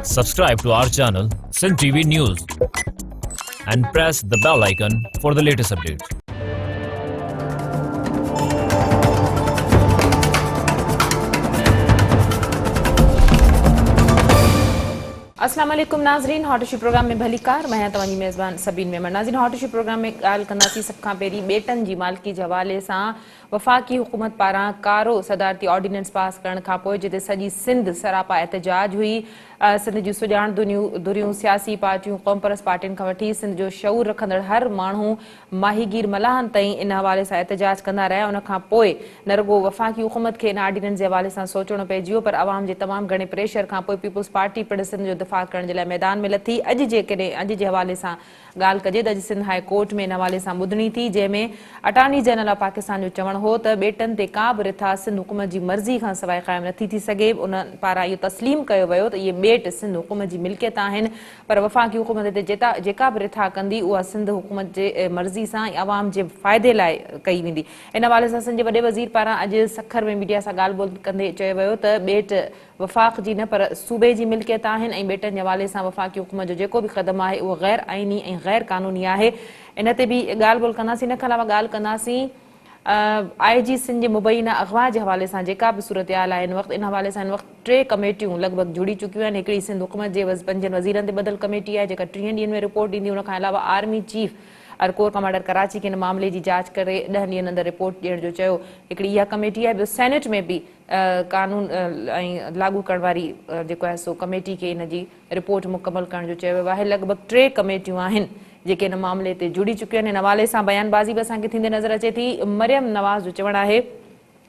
Subscribe to our channel, Sin TV News, and press the bell icon for the latest updates. अस्सलाम वालेकुम नाज़रीन, hot issue programme में भली car मैं तव्हांजी मेज़बान सबीन मेमन। नाज़रीन, हॉट इशू प्रोग्राम में ॻाल्हि कंदासीं सभ खां पहिरीं ॿेटनि जी मालिकी जे हवाले सां वफ़ाक़ी हुकूमत पारां कारो सदारती ऑर्डिनेंस पास करण खां पोइ जिते सॼी सिंध सरापा एहतजाज हुई। सिंध जूं सुॼाण दुरियूं सियासी पार्टियूं क़ौमपरस्त पार्टियुनि खां वठी सिंध जो शऊर रखंदड़ हर माण्हू माहीगीर मलाहनि ताईं इन हवाले सां एहतजाज कंदा रहिया। उन खां पोइ न रुॻो वफ़ाक़ी हुकूमत खे इन ऑर्डिनेंस जे हवाले सां सोचणो पइजी वियो, पर अवाम जे तमामु घणे प्रेशर खां पोइ पीपुल्स पार्टी पिणु सिंध जो दिफ़ा करण जे लाइ मैदान में लथी। अॼु जे हवाले सां ॻाल्हि कजे त अॼु सिंध हाई कोर्ट में इन हवाले सां ॿुधणी थी, जंहिंमें अटॉर्नी जनरल ऑफ पाकिस्तान जो चवणु हो त ॿेटनि ते का बि रिथा सिंध हुकूमत जी मर्ज़ी खां सवाइ क़ाइमु नथी थी सघे। उन पारां इहो तस्लीम कयो वियो त इहे ॿेट सिंध हुकूमत जी मिल्कियत आहिनि, पर वफ़ाक़ी हुकूमत हिते जेका बि रिथा कंदी उहा सिंध हुकूमत जे मर्ज़ी सां ऐं अवाम जे फ़ाइदे लाइ कई वेंदी। इन हवाले सां सिंध जे वॾे वज़ीर पारां अॼु सखर में मीडिया सां ॻाल्हि ॿोल्हि कंदे चयो वियो त ॿेट वफ़ाक़ जी न पर सूबे जी मिल्कियत आहिनि ऐं ॿेटनि जे हवाले सां वफ़ाक़ी हुकूमत जो जेको बि क़दम आहे उहो ग़ैर आइनी ऐं ग़ैर क़ानूनी आहे। इन ते बि ॻाल्हि ॿोल्हि कंदासीं। इन खां अलावा ॻाल्हि कंदासीं IG सिंध जे मुबैना अग़वा जे हवाले सां जेका बि सूरत-हाल आहे इन हवाले सां इन वक़्तु 3 कमेटियूं लॻभॻि जुड़ी चुकियूं आहिनि। हिकिड़ी सिंध हुकूमत जे 5 वज़ीरनि ते ॿधल कमेटी आहे जेका 3 ॾींहंनि में रिपोर्ट ॾींदी। उन खां अलावा आर्मी चीफ और कोर कमांडर कराची खे इन मामले जी जांच करे 10 ॾींहंनि अंदरि रिपोर्ट ॾियण जो चयो। हिकिड़ी इहा कमेटी आहे। ॿियो सेनेट में बि कानून ऐं लागू करण वारी जेको आहे सो कमेटी खे इन जी रिपोर्ट मुकमल करण जो चयो वियो आहे। लॻभॻि 3 कमेटियूं आहिनि जेके इन मामले ते जुड़ी चुकियूं आहिनि। इन हवाले सां बयानबाज़ी बि असांखे थींदे नज़र अचे थी। मरियम नवाज़ जो चवणु आहे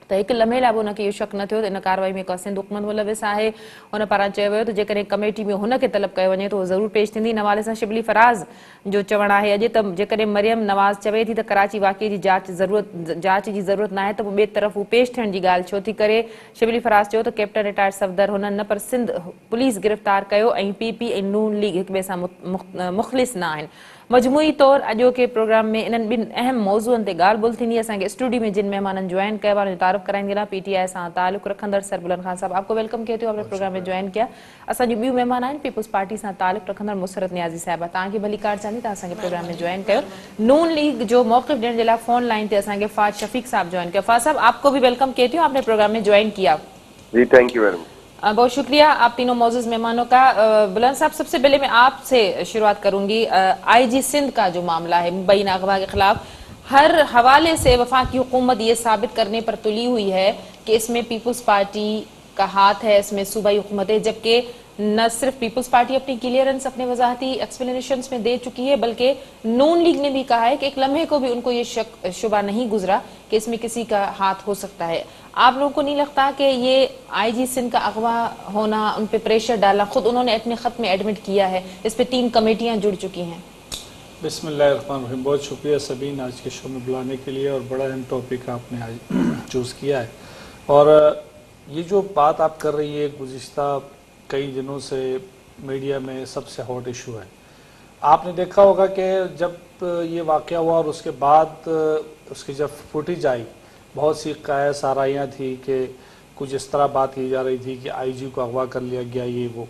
त हिकु लम्हे लाइ बि हुनखे इहो शक न थियो त इन कार्रवाई में का सिंध हुकूमत मुलविस आहे। हुन पारां चयो वियो त जेकॾहिं कमेटी में हुनखे तलब कयो वञे त उहो ज़रूरु पेश थींदी। इन हवाले सां शिबली फराज़ जो चवणु आहे अॼु त जेकॾहिं मरियम नवाज़ चवे थी त कराची वाक़े जी जांच जी ज़रूरत न आहे त पोइ ॿिए तरफ़ हू पेश थियण जी ॻाल्हि छो थी करे। शिबली फराज़ चयो त कैप्टन रिटायर्ड सफ़दर हुननि न पर सिंध पुलिस गिरफ़्तार कयो ऐं PP ऐं नून लीग हिक ॿिए सां मुख़लिस न आहिनि। मजमूई तौर अॼोके प्रोग्राम में इन्हनि ॿिनि अहम मौज़ूअनि ते ॻाल्हि ॿोल्हि थींदी। असांखे स्टूडियो में जिन महिमाननि ज्वाइन कयो आहे तारुफ़ कराइण लाइ PTI सां तालुक़ रखंदड़ सरबुलंद खान साहब आपको वेलकम कहते हो अपने प्रोग्राम में ज्वाइन किया। असांजी ॿियूं महिमान आहिनि पीपुल्स पार्टी सां तालुक़ रखंदड़ मुसरत नियाज़ी साहिबा। तव्हांखे भली कार चाहींदी त असांखे प्रोग्राम में ज्वाइन कयो। नून लीग जो मौक़िफ़ ॾियण जे लाइ फ़ोन लाइन ते असांखे फ़ाज़ शफ़ीक साहब ज्वाइन कयो। फ़ाज़ साहब आपको भी वेलकम कहती हूँ, आपने प्रोग्राम में ज्वाइन किया। जी थैंक यू वेरी मच। बहुत शुक्रिया आप तीनों मौजूद मेहमानों का। बुलंद साहब सबसे पहले मैं आपसे शुरुआत करूंगी। IG सिंध का जो मामला है मुबैना अग़वा के खिलाफ हर हवाले से वफाकी हुकूमत ये साबित करने पर तुली हुई है कि इसमें पीपुल्स पार्टी का हाथ है, इसमें सूबाई हुकूमतें, जबकि न सिर्फ पीपुल्स पार्टी अपनी क्लियरेंस अपने वजाहती एक्सप्लेनेशंस में दे चुकी है बल्कि नून लीग ने भी कहा है कि एक लम्हे को भी उनको ये शक शुबा नहीं गुजरा कि इसमें किसी का हाथ हो सकता है। आप लोगों को नहीं लगता कि ये IG सिंध का अगवा होना, उन पे प्रेशर डाला, खुद उन्होंने अपने खत में एडमिट किया है, इस पे 3 कमेटियां जुड़ चुकी हैं। बिस्मिल्लाहिर्रहमानिर्रहीम। बहुत शुक्रिया सबीन आज के शो में बुलाने के लिए, और बड़ा अहम टॉपिक आपने आज चूज़ किया है। और ये जो बात आप कर रही है गुज़िश्ता कई दिनों से मीडिया में सबसे हॉट इशू है। आपने देखा होगा कि जब ये वाक़या हुआ और उसके बाद उसकी जब फुटेज आई बहुत सी कयास आराइयाँ थी कि कुछ इस तरह बात की जा रही थी कि IG को अगवा कर लिया गया ये वो।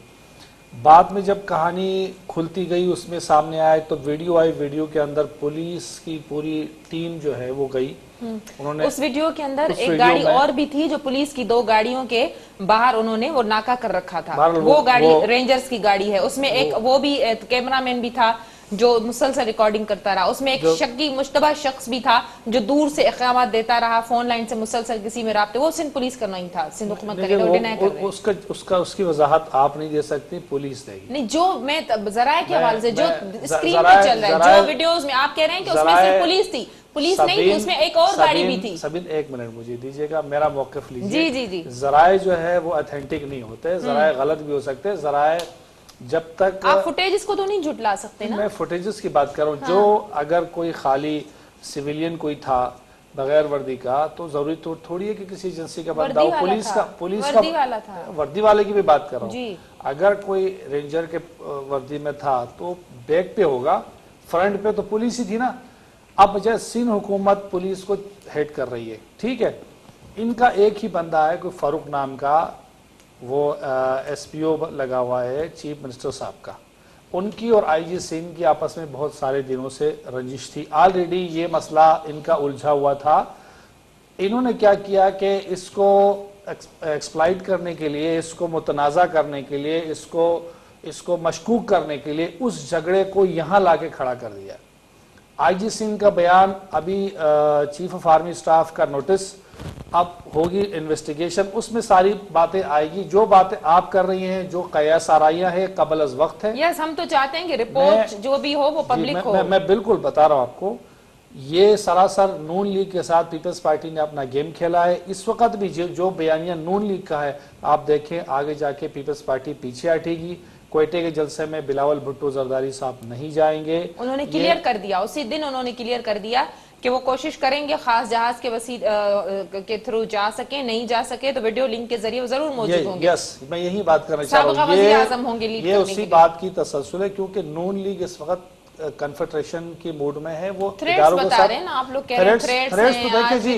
बाद में जब कहानी खुलती गई उसमें सामने आए तो वीडियो आई, वीडियो के अंदर पुलिस की पूरी टीम जो है वो गई। उन्होंने उस वीडियो के अंदर एक गाड़ी और भी थी जो पुलिस की 2 गाड़ियों के बाहर उन्होंने वो नाका कर रखा था। वो गाड़ी रेंजर्स की गाड़ी है, उसमें एक वो भी कैमरामैन भी था जो मुसलसल रिकॉर्डिंग करता रहा। उसमें एक शक्की मुश्तबा शख्स भी था जो दूर से इक़ामत देता रहा, फोन लाइन से मुसलसल किसी में राब्ते। वो सिंध पुलिस का नहीं था, सिंध हुकूमत का। उसकी वजाहत आप नहीं दे सकती, पुलिस देगी। नहीं, जो मैं ज़राए के हवाले से जो स्क्रीन पे चल रहा है, जो वीडियोस में आप कह रहे हैं कि उसमें सिर्फ पुलिस थी, पुलिस नहीं थी, उसमें एक और गाड़ी भी थी। सबीन एक मिनट मुझे दीजिएगा, मेरा मौक़िफ़ लीजिए। जी जी जी। ज़राए जो है वो ऑथेंटिक नहीं होते, ज़राए गलत भी हो सकते हैं। ज़राए जब तक आप फुटेजेस को तो नहीं झुटला सकते ना। मैं फुटेजेस की बात कर रहा हूँ। हाँ। जो अगर कोई खाली सिविलियन कोई था बगैर वर्दी का तो जरूरी तो थोड़ी है कि किसी एजेंसी का बंदा हो। पुलिस का वर्दी वाले की भी बात कर रहा हूँ। अगर कोई रेंजर के वर्दी में था तो बैक पे होगा, फ्रंट पे तो पुलिस ही थी ना। अब जैसे सिंध हुकूमत पुलिस को हेड कर रही है, ठीक है, इनका एक ही बंदा है कोई फारूक नाम का, वो SPO लगा हुआ है चीफ मिनिस्टर साहब का, उनकी और IG सिंह की आपस में बहुत सारे दिनों से रंजिश थी। ऑलरेडी ये मसला इनका उलझा हुआ था। इन्होंने क्या किया कि इसको एक्सप्लॉइट करने के लिए, इसको मुतनाज़ा करने के लिए, इसको मशकूक करने के लिए उस झगड़े को यहाँ लाके खड़ा कर दिया। IG सिंह का बयान, अभी चीफ ऑफ आर्मी स्टाफ का नोटिस, अब होगी इन्वेस्टिगेशन, उसमें सारी बातें आएगी। जो बातें आप कर रही हैं, जो कयास आराइयां हैं, कबल अज वक्त है। यस, हम तो चाहते हैं कि रिपोर्ट जो भी हो वो पब्लिक हो। मैं बिल्कुल बता रहा हूं आपको, ये सरासर नून लीग के साथ पीपल्स पार्टी ने अपना गेम खेला है। इस वक्त भी जो बयानिया नून लीग का है, आप देखें आगे जाके पीपल्स पार्टी पीछे हटेगी। क्वेटे के जलसे में बिलावल भुट्टो जरदारी साहब नहीं जाएंगे। उन्होंने क्लियर कर दिया, उसी दिन उन्होंने क्लियर कर दिया कि वो कोशिश करेंगे खास जहाज के के थ्रू जा सके, नहीं जा सके तो वीडियो लिंक के जरिए वो जरूर मौजूद होंगे। यस, मैं यही बात करना चाह रहा हूँ। ये उसी बात की तसलसल है, क्योंकि नून लीग इस वक्त कन्फेडरेशन की मूड में है। वो इदारों के साथ आप लोग कह रहे हैं थ्रेट्स तो देखें जी,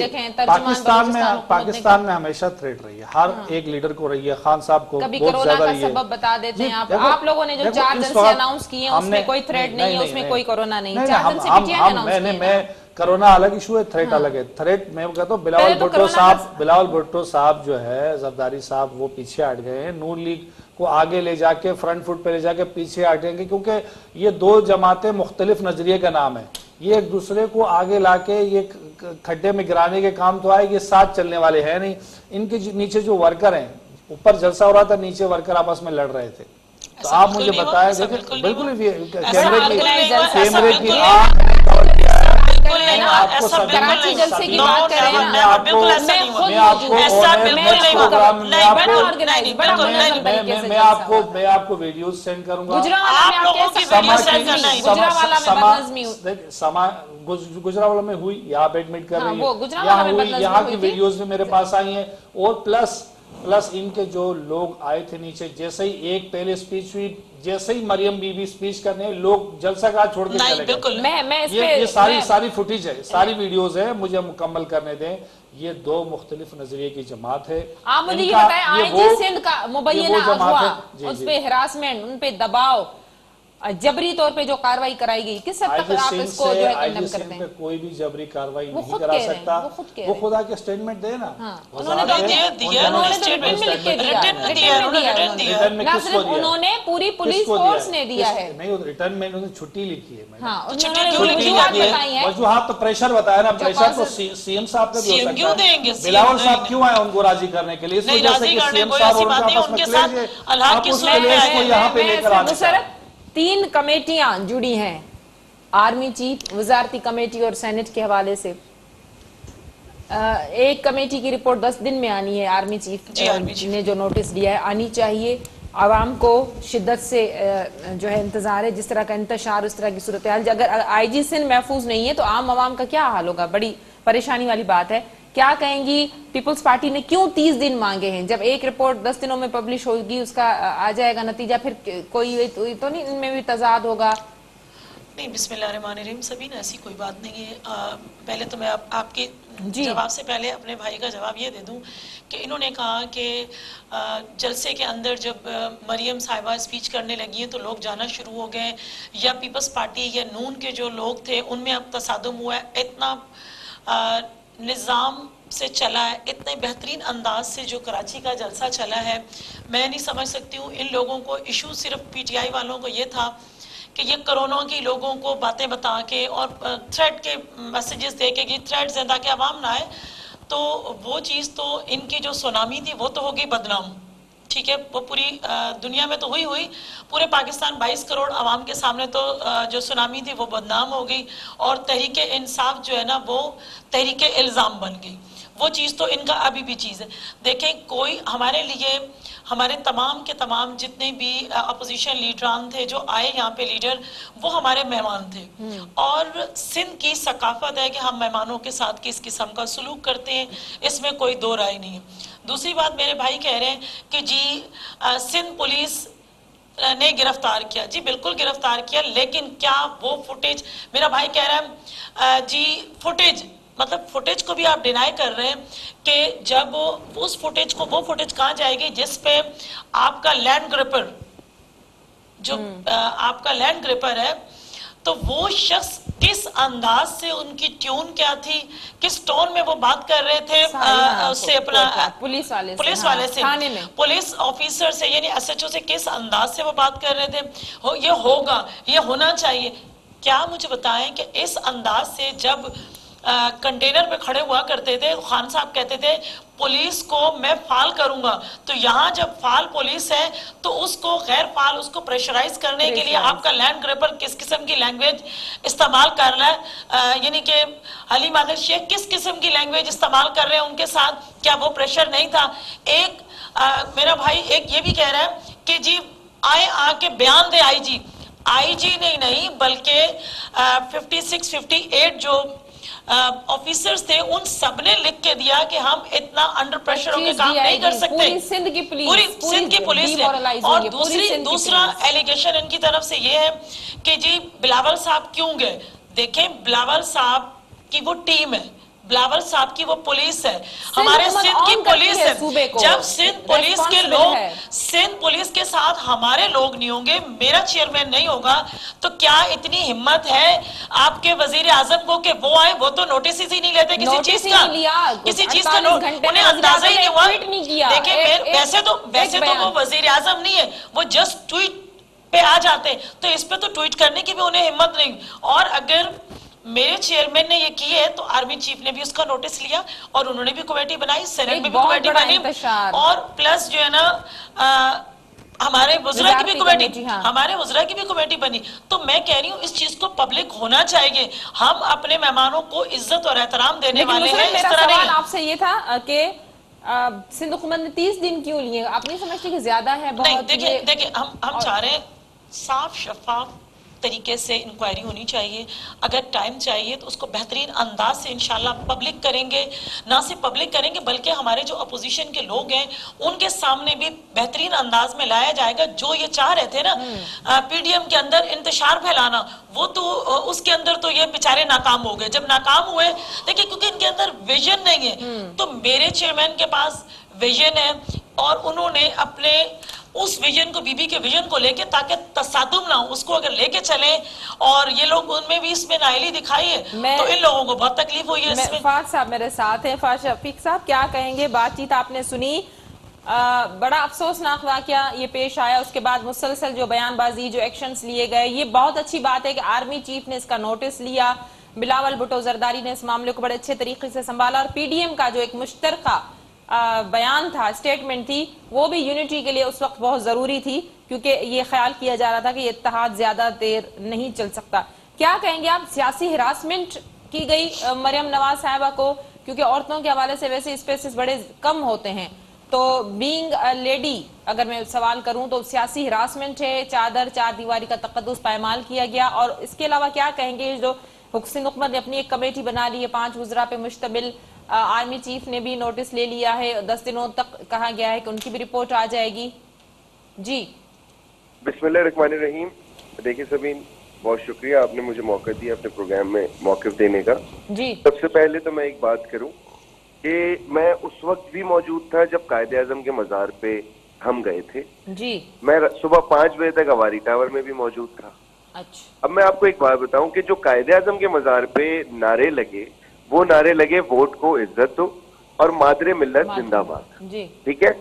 पाकिस्तान में हमेशा थ्रेट रही है, हर एक लीडर को रही है, खान साहब को कभी बहुत कोरोना ज्यादा का रही है। सबब बता देते हैं आप लोगों ने जो 4 दिन से अनाउंस किए हैं उसमें कोई थ्रेट नहीं है, उसमें कोई कोरोना नहीं। 4 दिन से पीटीआई ने अनाउंस किया। मैं कोरोना अलग इशू है, थ्रेट अलग है। थ्रेट मैं कहता हूँ बिलावल भुट्टो साहब जो है, जरदारी साहब, वो पीछे हट गए हैं। नून लीग को आगे ले जाके, फ्रंट फुट पे ले जाके पीछे हटेंगे, क्योंकि ये दो जमातें मुख्तलिफ नजरिए का नाम है। ये एक दूसरे को आगे लाके ये खड्डे में गिराने के काम तो आए, ये साथ चलने वाले हैं नहीं। इनके नीचे जो वर्कर हैं, ऊपर जलसा हो रहा था, नीचे वर्कर आपस में लड़ रहे थे। तो आप मुझे बताएं, देखिए बिल्कुल कैमरे की आपको कराची जलसे की बात कर रहे हैं, मैं आपको वीडियो सेंड करूंगा। गुजरावाला में हुई, यहाँ पे एडमिट कर रही है, यहाँ की वीडियोस भी मेरे पास आई हैं। और प्लस इनके जो लोग आए थे नीचे, जैसे ही एक पहले स्पीच हुई, जैसे ही मरियम बीबी स्पीच करने, लोग जलसा का छोड़ के चले गए। ये सारी फुटेज है, सारी वीडियोस है, मुझे मुकम्मल करने दें। ये दो मुख्तलिफ नजरिए की जमात है। आप मुझे ये बताएं, IG सिंध का मुबैना हुआ, उस पे हरासमेंट, उन पे दबाव, जबरी तौर पे जो कार्रवाई कराई गई, किस हद तक आप इसको जो है कंडेम करते हैं? कोई भी जबरी कार्रवाई नहीं करा सकता। वो खुदा के स्टेटमेंट दे ना, उन्होंने पूरी पुलिस फोर्स ने दिया है। नहीं, रिटर्न में उन्होंने छुट्टी लिखी है। वजूहात तो प्रेशर बताया ना, प्रेशर तो CM साहब का भी हो सकता है। बिलावल साहब क्यों आए उनको राजी करने के लिए? इस वजह से कि CM साहब और उनका आपस में क्लेश है, आप उस क्लेश को यहाँ पे लेकर आने। 3 कमेटियां जुड़ी हैं, आर्मी चीफ, वजारती कमेटी और सेनेट के हवाले से। एक कमेटी की रिपोर्ट 10 दिन में आनी है, आर्मी चीफ ने जो नोटिस दिया है आनी चाहिए। आवाम को शिद्दत से जो है इंतजार है, जिस तरह का इंतशार, उस तरह की सूरत हाल। अगर IG सिंध महफूज नहीं है तो आम आवाम का क्या हाल होगा? बड़ी परेशानी वाली बात है। क्या कहेंगी, पीपल्स पार्टी ने क्यों 30 दिन मांगे हैं? जब एक रिपोर्ट 10 दिनों में पब्लिश होगी, उसका आ जाएगा नतीजा, फिर कोई तो नहीं इनमें भी तजाद होगा? नहीं, बिस्मिल्लाहिर्रहमानिर्रहीम, सभी ना ऐसी कोई बात नहीं है। पहले तो मैं आपके जवाब से पहले अपने भाई का जवाब ये दे दूं कि इन्होंने कहा कि जलसे के अंदर जब मरियम साहिबा स्पीच करने लगी हैं तो लोग जाना शुरू हो गए, या पीपल्स पार्टी या नून के जो लोग थे उनमें अब तसादुम हुआ है। इतना निज़ाम से चला है, इतने बेहतरीन अंदाज से जो कराची का जलसा चला है, मैं नहीं समझ सकती हूँ। इन लोगों को इशू सिर्फ PTI वालों को ये था कि ये कोरोना की लोगों को बातें बता के और थ्रेट के मैसेजेस दे के कि थ्रेट्स हैं ताकि आवाम ना आए, तो वो चीज़ तो इनकी जो सुनामी थी वो तो हो गई बदनाम। ठीक है, वो पूरी दुनिया में तो हुई, पूरे पाकिस्तान 22 करोड़ आवाम के सामने तो जो सुनामी थी वो बदनाम हो गई, और तहरीक इंसाफ जो है ना वो तहरीक इल्ज़ाम बन गई। वो चीज़ तो इनका अभी भी चीज़ है। देखें, कोई हमारे लिए, हमारे तमाम के तमाम जितने भी अपोजिशन लीडरान थे जो आए यहाँ पे लीडर, वो हमारे मेहमान थे। और सिंध की सकाफत है कि हम मेहमानों के साथ किस किस्म का सलूक करते हैं, इसमें कोई दो राय नहीं है। दूसरी बात, मेरे भाई कह रहे हैं कि जी सिंध पुलिस ने गिरफ्तार किया। जी बिल्कुल गिरफ्तार किया, लेकिन क्या वो फुटेज, मेरा भाई कह रहा है जी फुटेज मतलब फुटेज को भी आप डिनाई कर रहे हैं कि जब उस फुटेज को, वो फुटेज कहाँ जाएगी जिस पे आपका लैंड ग्रिपर, जो आपका लैंड ग्रिपर है, तो वो शख्स किस अंदाज से, उनकी ट्यून क्या थी, किस टोन में वो बात कर रहे थे उससे, अपना पुलिस वाले से, थाने में पुलिस ऑफिसर से, यानी एसएचओ से किस अंदाज से वो बात कर रहे थे, ये होगा, ये होना चाहिए। क्या मुझे बताएं कि इस अंदाज से जब कंटेनर पे खड़े हुआ करते थे, खान साहब कहते थे पुलिस को मैं फाल करूंगा, तो यहाँ जब फाल पुलिस है तो उसको गैर फाल, उसको प्रेशराइज करने के लिए आपका लैंड ग्रिपर किस किस्म की लैंग्वेज इस्तेमाल कर रहा है, यानी कि हलीम आदिल शेख किस किस्म की लैंग्वेज इस्तेमाल कर रहे हैं उनके साथ, क्या वो प्रेशर नहीं था? एक मेरा भाई एक ये भी कह रहा है कि जी आए आके बयान दे आईजी नहीं बल्कि 56 58 जो ऑफिसर्स थे उन सबने लिख के दिया कि हम इतना अंडर प्रेशर होकर काम नहीं कर सकते। पूरी सिंध की पुलिस है। और दूसरा एलिगेशन इनकी तरफ से ये है कि जी बिलावल साहब क्यों गए। देखें, बिलावल साहब की वो टीम है, बिलावल साहब की वो पुलिस है, हमारे सिंध की पुलिस है। जब सिंध पुलिस के लोग, सिंध पुलिस के साथ हमारे लोग नहीं होंगे, मेरा चेयरमैन नहीं होगा, तो क्या इतनी हिम्मत है आपके वजीर आजम को कि वो आए? वो तो नोटिस ही नहीं लेते किसी चीज का, उन्हें अंदाजा ही नहीं हुआ। देखिए वैसे तो वो वजीर आजम नहीं है, वो जस्ट ट्वीट पे आ जाते, तो इस पे तो ट्वीट करने की भी उन्हें हिम्मत नहीं। और अगर मेरे चेयरमैन ने ये किए है तो आर्मी चीफ ने भी उसका नोटिस लिया और उन्होंने भी कमेटी बनाई, सेनेट में भी कमेटी बनी, और प्लस जो है ना हमारे वज़रा की भी कमेटी, हमारे वज़रा की भी कमेटी बनी। तो मैं कह रही हूँ इस चीज को पब्लिक होना चाहिए। हम अपने मेहमानों को इज्जत और एहतराम देने वाले हैं। मेरा सवाल आपसे ये था कि सिंध हुकूमत ने 30 दिन क्यों लिए? आप नहीं समझते कि ज्यादा है? बहुत देखिए हम चाह रहे हैं साफ शफाफ तरीके से इंक्वायरी होनी चाहिए। अगर टाइम चाहिए तो उसको बेहतरीन अंदाज से इंशाल्लाह पब्लिक करेंगे, ना सिर्फ पब्लिक करेंगे बल्कि हमारे जो अपोजिशन के लोग हैं उनके सामने भी बेहतरीन अंदाज में लाया जाएगा। जो ये चाह रहे थे ना पीडीएम के अंदर इंतशार फैलाना, वो तो उसके अंदर तो ये बेचारे नाकाम हो गए। जब नाकाम हुए, देखिए क्योंकि इनके अंदर विजन नहीं है, तो मेरे चेयरमैन के पास विजन है और उन्होंने अपने उस विजन को, बीबी के विजन को लेके, ताकि तसादुम ना हो, उसको अगर लेके चले, और ये लोग उनमें भी इसमें नाइली दिखाई है तो इन लोगों को बहुत तकलीफ हुई है इसमें। फाज साहब मेरे साथ हैं। फाज शफीक साहब, क्या कहेंगे? बातचीत आपने सुनी, बड़ा अफसोसनाक वाकया ये पेश आया, उसके बाद मुसलसल जो बयानबाजी, जो एक्शंस लिए गए, ये बहुत अच्छी बात है कि आर्मी चीफ ने इसका नोटिस लिया, बिलावल भुट्टो जरदारी ने इस मामले को बड़े अच्छे तरीके से संभाला, और पीडीएम का जो एक मुश्तरका बयान था, स्टेटमेंट थी, वो भी यूनिटी के लिए उस वक्त बहुत जरूरी थी, क्योंकि ये ख्याल किया जा रहा था कि ये इत्तेहाद ज्यादा देर नहीं चल सकता। क्या कहेंगे आप? सियासी हिरासमेंट की गई मरियम नवाज साहिबा को, क्योंकि औरतों के हवाले से वैसे स्पेसेस बड़े कम होते हैं, तो बीइंग अ लेडी अगर मैं सवाल करूं तो सियासी हिरासमेंट है, चार दीवारी का तकद्दुस पायमाल किया गया। और इसके अलावा क्या कहेंगे, जो सिंध हुकूमत ने अपनी एक कमेटी बना ली है 5 वज़रा पे मुश्तमिल, आर्मी चीफ ने भी नोटिस ले लिया है, 10 दिनों तक कहा गया है कि उनकी भी रिपोर्ट आ जाएगी। जी बिस्मिल्लाहिर्रहमानिर्रहीम। देखिए सबीन, बहुत शुक्रिया, आपने मुझे मौका दिया अपने प्रोग्राम में मौक़िफ़ देने का। जी सबसे पहले तो मैं एक बात करूं कि मैं उस वक्त भी मौजूद था जब कायदे आज़म के मज़ार पे हम गए थे। जी मैं सुबह 5 बजे तक अवारी टावर में भी मौजूद था। अच्छा, अब मैं आपको एक बात बताऊं कि जो कायदे आज़म के मज़ार पे नारे लगे, वो नारे लगे वोट को इज्जत दो और मादरे मिल्लत जिंदाबाद। ठीक है,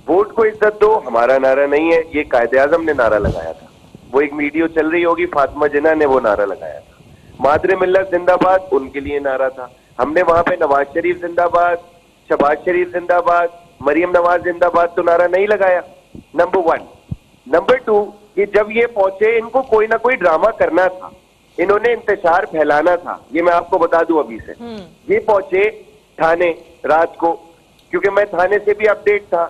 वोट को इज्जत दो हमारा नारा नहीं है, ये कायदे आज़म ने नारा लगाया था। वो एक वीडियो चल रही होगी, फातिमा जिन्ना ने वो नारा लगाया था। मादरे मिल्लत जिंदाबाद उनके लिए नारा था। हमने वहां पे नवाज शरीफ जिंदाबाद, शहबाज शरीफ जिंदाबाद, मरियम नवाज जिंदाबाद तो नारा नहीं लगाया। नंबर 1। नंबर 2 कि जब ये पहुंचे, इनको कोई ना कोई ड्रामा करना था, इन्होंने इंतशार फैलाना था। ये मैं आपको बता दूं अभी से। ये पहुंचे थाने रात को, क्योंकि मैं थाने से भी अपडेट था,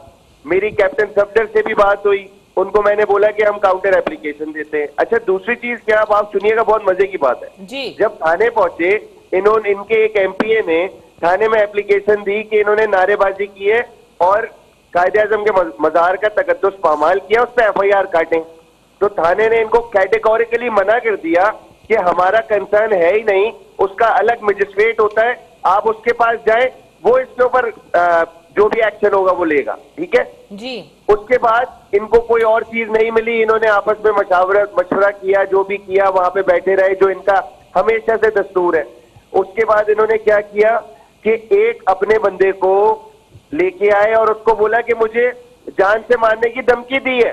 मेरी कैप्टन सफदर से भी बात हुई, उनको मैंने बोला कि हम काउंटर एप्लीकेशन देते हैं। अच्छा, दूसरी चीज क्या, आप सुनिएगा, बहुत मजे की बात है जी। जब थाने पहुंचे, इनके एक एमपीए ने थाने में एप्लीकेशन दी कि इन्होंने नारेबाजी की है और कायदे आज़म के मज़ार का तकद्दुस पामाल किया, उस पर FIR काटें। तो थाने ने इनको कैटेगोरिकली मना कर दिया कि हमारा कंसर्न है ही नहीं, उसका अलग मजिस्ट्रेट होता है, आप उसके पास जाए, वो इसके ऊपर जो भी एक्शन होगा वो लेगा, ठीक है जी। उसके बाद इनको कोई और चीज नहीं मिली, इन्होंने आपस में मशवरा किया, जो भी किया वहां पे बैठे रहे, जो इनका हमेशा से दस्तूर है। उसके बाद इन्होंने क्या किया कि एक अपने बंदे को लेके आए और उसको बोला कि मुझे जान से मारने की धमकी दी है।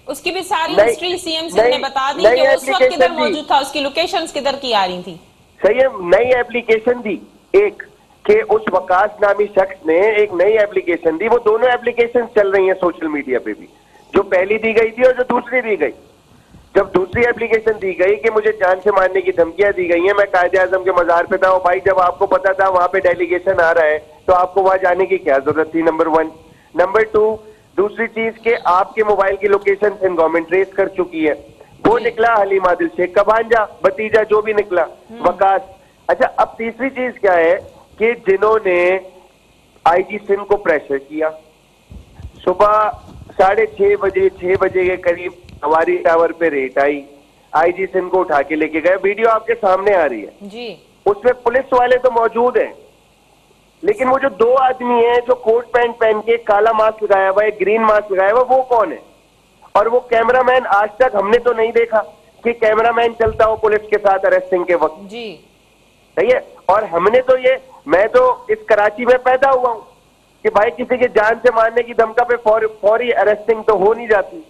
उसकी भी सारी हिस्ट्री सीएम सिंह ने बता दी कि उस वक्त किधर मौजूद था, उसकी लोकेशंस किधर की आ रही थी। सही है, नई एप्लीकेशन दी एक कि उस वकास नामी शख्स ने एक नई एप्लीकेशन दी। वो दोनों एप्लीकेशन चल रही हैं सोशल मीडिया पे भी, जो पहली दी गई थी और जो दूसरी दी गई। जब दूसरी एप्लीकेशन दी गई कि मुझे जान से मारने की धमकियां दी गई हैं, मैं कायदे आजम के मजार पे था, और भाई जब आपको पता था वहां पे डेलीगेशन आ रहा है तो आपको वहां जाने की क्या जरूरत थी, नंबर 1। नंबर 2, दूसरी चीज के आपके मोबाइल की लोकेशन गवर्नमेंट ट्रेस कर चुकी है। वो निकला हलीम आदिल शेख का भांजा, भतीजा, जो भी निकला वकास। अच्छा, अब तीसरी चीज क्या है कि जिन्होंने आईजी सिंह को प्रेशर किया, सुबह 6:30 बजे 6 बजे के करीब हवारी टावर पे रेट आई, आईजी सिंह को उठा के लेके गए, वीडियो आपके सामने आ रही है जी। उसमें पुलिस वाले तो मौजूद हैं, लेकिन वो जो 2 आदमी हैं जो कोट पैंट पहन के काला मास्क लगाया हुआ है, ग्रीन मास्क लगाया हुआ, वो कौन है? और वो कैमरामैन आज तक हमने तो नहीं देखा कि कैमरामैन चलता हो पुलिस के साथ अरेस्टिंग के वक्त जी। सही है। और हमने तो ये, मैं तो इस कराची में पैदा हुआ हूं कि भाई किसी के जान से मारने की धमका पे फौरी अरेस्टिंग तो हो नहीं जाती।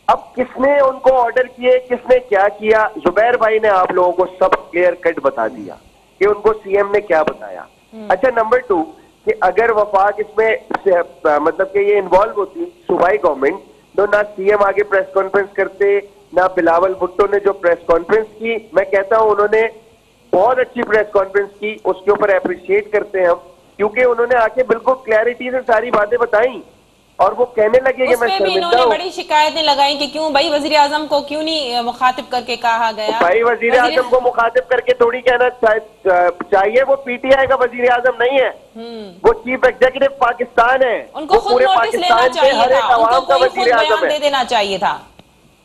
अब किसने उनको ऑर्डर किए, किसने क्या किया, जुबैर भाई ने आप लोगों को सब क्लियर कट बता दिया कि उनको सीएम ने क्या बताया। अच्छा, नंबर 2 कि अगर वफाक इसमें मतलब कि ये इन्वॉल्व होती सूबाई गवर्नमेंट, तो ना सीएम आगे प्रेस कॉन्फ्रेंस करते, ना बिलावल भुट्टो ने जो प्रेस कॉन्फ्रेंस की, मैं कहता हूं उन्होंने बहुत अच्छी प्रेस कॉन्फ्रेंस की, उसके ऊपर अप्रिशिएट करते हैं हम, क्योंकि उन्होंने आके बिल्कुल क्लैरिटी से सारी बातें बताई और वो कहने लगे कि मैं भी इन्होंने बड़ी शिकायतें लगाई कि क्यों भाई वजीर आजम को क्यों नहीं मुखातिब करके कहा गया। भाई वजीर आजम को मुखातिब करके थोड़ी कहना चाहिए, वो पीटीआई का वजीर आजम नहीं है, वो चीफ एग्जीक्यूटिव पाकिस्तान है, उनको खुद नोटिस लेना चाहिए था, उनको कोई खुद बयान दे देना चाहिए था।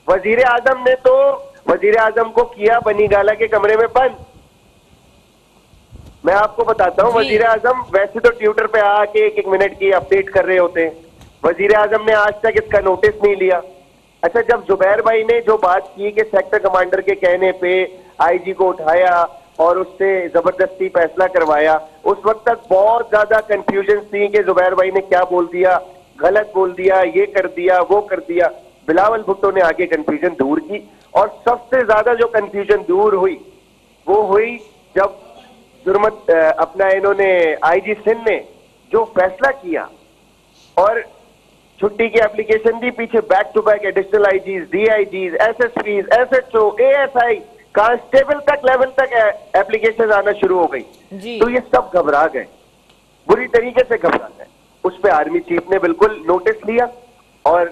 वजीर आजम ने तो वजीर आजम को किया बनी गाला के कमरे में बंद। मैं आपको बताता हूँ, वजीर आजम वैसे तो ट्विटर पे आके 1-1 मिनट की अपडेट कर रहे होते हैं, वजीर आजम ने आज तक इसका नोटिस नहीं लिया। अच्छा, जब जुबैर भाई ने जो बात की कि सेक्टर कमांडर के कहने पे आईजी को उठाया और उससे जबरदस्ती फैसला करवाया, उस वक्त तक बहुत ज्यादा कंफ्यूजन थी कि जुबैर भाई ने क्या बोल दिया, गलत बोल दिया, ये कर दिया, वो कर दिया। बिलावल भुट्टो ने आगे कंफ्यूजन दूर की, और सबसे ज्यादा जो कंफ्यूजन दूर हुई वो हुई जब जुर्मत अपना इन्होंने आईजी सिंह ने जो फैसला किया और छुट्टी की एप्लीकेशन दी, पीछे back to back additional IGs, DIGs, SSPs, SHO, ASI, constable तक लेवल तक एप्लीकेशन आना शुरू हो गई। तो ये सब घबरा गए, बुरी तरीके से घबरा गए। उस पर आर्मी चीफ ने बिल्कुल नोटिस लिया और